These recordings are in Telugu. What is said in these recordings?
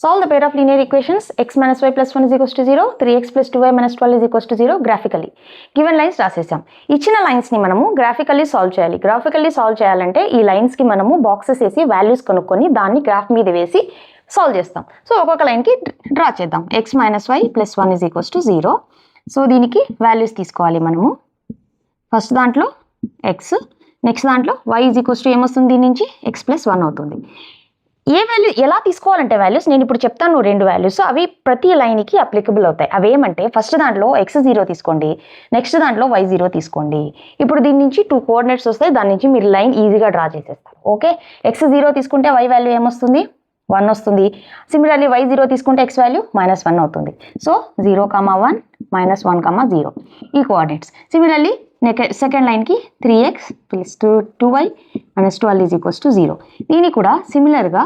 Solve the pair of linear equations x minus y plus 1 is equals to 0, 3x plus 2y minus 12 is equals to 0 graphically. Given lines రాసేసాం. ఇచ్చిన లైన్స్ ని మనము గ్రాఫికల్లీ సాల్వ్ చేయాలి. గ్రాఫికల్లీ సాల్వ్ చేయాలంటే ఈ లైన్స్ కి మనము బాక్సెస్ వేసి వాల్యూస్ కనుక్కొని దాన్ని గ్రాఫ్ మీద వేసి సాల్వ్ చేస్తాం. సో ఒక్కొక్క లైన్ కి డ్రా చేద్దాం. x minus y plus 1 is equals to 0. So దీనికి వాల్యూస్ తీసుకోవాలి మనము. ఫస్ట్ దాంట్లో x, నెక్స్ట్ దాంట్లో y is equals to ఏమొస్తుంది దీని నుంచి x plus 1 అవుతుంది. ఏ వాల్యూ ఎలా తీసుకోవాలంటే వాల్యూస్ నేను ఇప్పుడు చెప్తాను రెండు వాల్యూస్ అవి ప్రతి లైన్కి అప్లికబుల్ అవుతాయి. అవి ఏమంటే ఫస్ట్ దాంట్లో x0 తీసుకోండి, నెక్స్ట్ దాంట్లో y0 తీసుకోండి. ఇప్పుడు దీని నుంచి 2 కోఆర్డినేట్స్ వస్తాయి, దాని నుంచి మీరు లైన్ ఈజీగా డ్రా చేసేస్తారు. ఓకే, x0 తీసుకుంటే y వాల్యూ ఏమొస్తుంది 1 వస్తుంది. సిమిలర్లీ y0 తీసుకుంటే x వాల్యూ -1 అవుతుంది. సో 0, 1, -1, 0 ఈ కోఆర్డినేట్స్. సిమిలర్లీ సెకండ్ లైన్కి 3x plus 2y minus 12 is equals to 0. దీన్ని కూడా సిమిలర్గా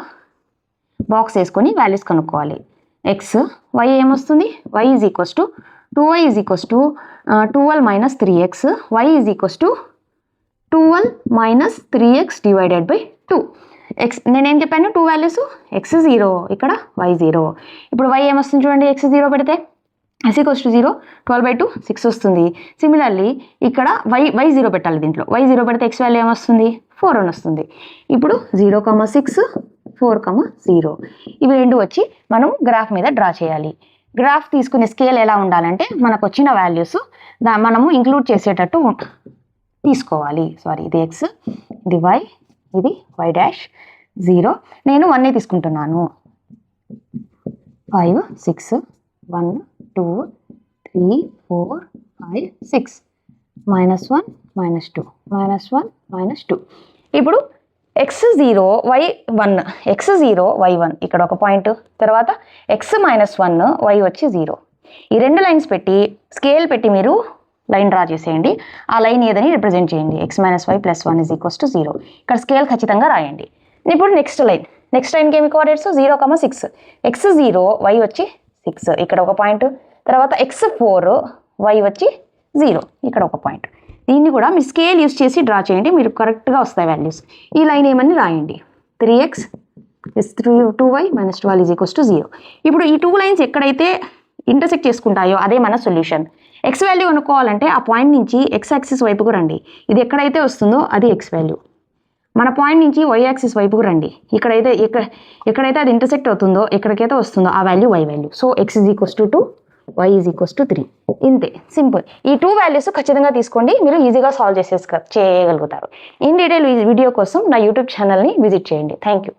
బాక్స్ వేసుకొని వాల్యూస్ కనుక్కోవాలి. y ఏమొస్తుంది y is equals to 2y is equals to 12 minus 3x, y is equals to 12 minus 3x divided by 2. నేనేం చెప్పాను 2 వాల్యూస్ x0 ఇక్కడ y0. ఇప్పుడు y ఏమొస్తుంది చూడండి, x0 పెడితే s ఈక్వల్స్ టు 0, 12/2 6 వస్తుంది. సిమిలర్లీ ఇక్కడ y0 పెట్టాలి. దీంట్లో y0 పెడితే x వాల్యూ ఏమొస్తుంది 4 అని వస్తుంది. ఇప్పుడు 0, 6, 4, 0 ఇవి రెండు వచ్చి మనం గ్రాఫ్ మీద డ్రా చేయాలి. గ్రాఫ్ తీసుకునే స్కేల్ ఎలా ఉండాలంటే మనకు వచ్చిన వాల్యూస్ మనము ఇంక్లూడ్ చేసేటట్టు తీసుకోవాలి. సారీ, ఇది x, ఇది y, ఇది y డాష్ 0. నేను 1 తీసుకుంటున్నాను. 5, 6, 1, 2, 3, 4, 5, 6, -1, -2, -1, -2. ఇప్పుడు x0 y1, x0 y1 ఇక్కడ ఒక పాయింట్, తర్వాత x -1 y వచ్చి 0. ఈ రెండు లైన్స్ పెట్టి స్కేల్ పెట్టి మీరు లైన్ డ్రా చేసేయండి. ఆ లైన్ ఏదని రిప్రజెంట్ చేయండి. x - y + 1 = 0. ఇక్కడ స్కేల్ ఖచ్చితంగా రాయండి. ఇప్పుడు నెక్స్ట్ లైన్కి ఏమి కోఆర్డినేట్స్ 0, 6, x0 y వచ్చి 6 ఇక్కడ ఒక పాయింట్, తర్వాత x4 y వచ్చి 0 ఇక్కడ ఒక పాయింట్. దీన్ని కూడా మీరు స్కేల్ యూస్ చేసి డ్రా చేయండి, మీరు కరెక్ట్గా వస్తాయి వాల్యూస్. ఈ లైన్ ఏమని రాయండి 3x + 2y - 12 = 0. ఇప్పుడు ఈ 2 లైన్స్ ఎక్కడైతే ఇంటర్సెక్ట్ చేసుకుంటాయో అదే మన సొల్యూషన్. x వాల్యూ అనుకోవాలంటే ఆ పాయింట్ నుంచి x యాక్సిస్ వైపుకు రండి. ఇది ఎక్కడైతే వస్తుందో అది x వాల్యూ. మన పాయింట్ నుంచి y యాక్సిస్ వైపుకు రండి. ఎక్కడైతే అది ఇంటర్సెక్ట్ అవుతుందో ఎక్కడికైతే వస్తుందో ఆ value y value. So x = 2, y = 3. ఇంతే, సింపుల్. ఈ 2 వాల్యూస్ ఖచ్చితంగా తీసుకోండి, మీరు ఈజీగా సాల్వ్ చేయగలుగుతారు. ఇన్ డీటెయిల్ వీడియో కోసం నా యూట్యూబ్ ఛానల్ని విజిట్ చేయండి. Thank you.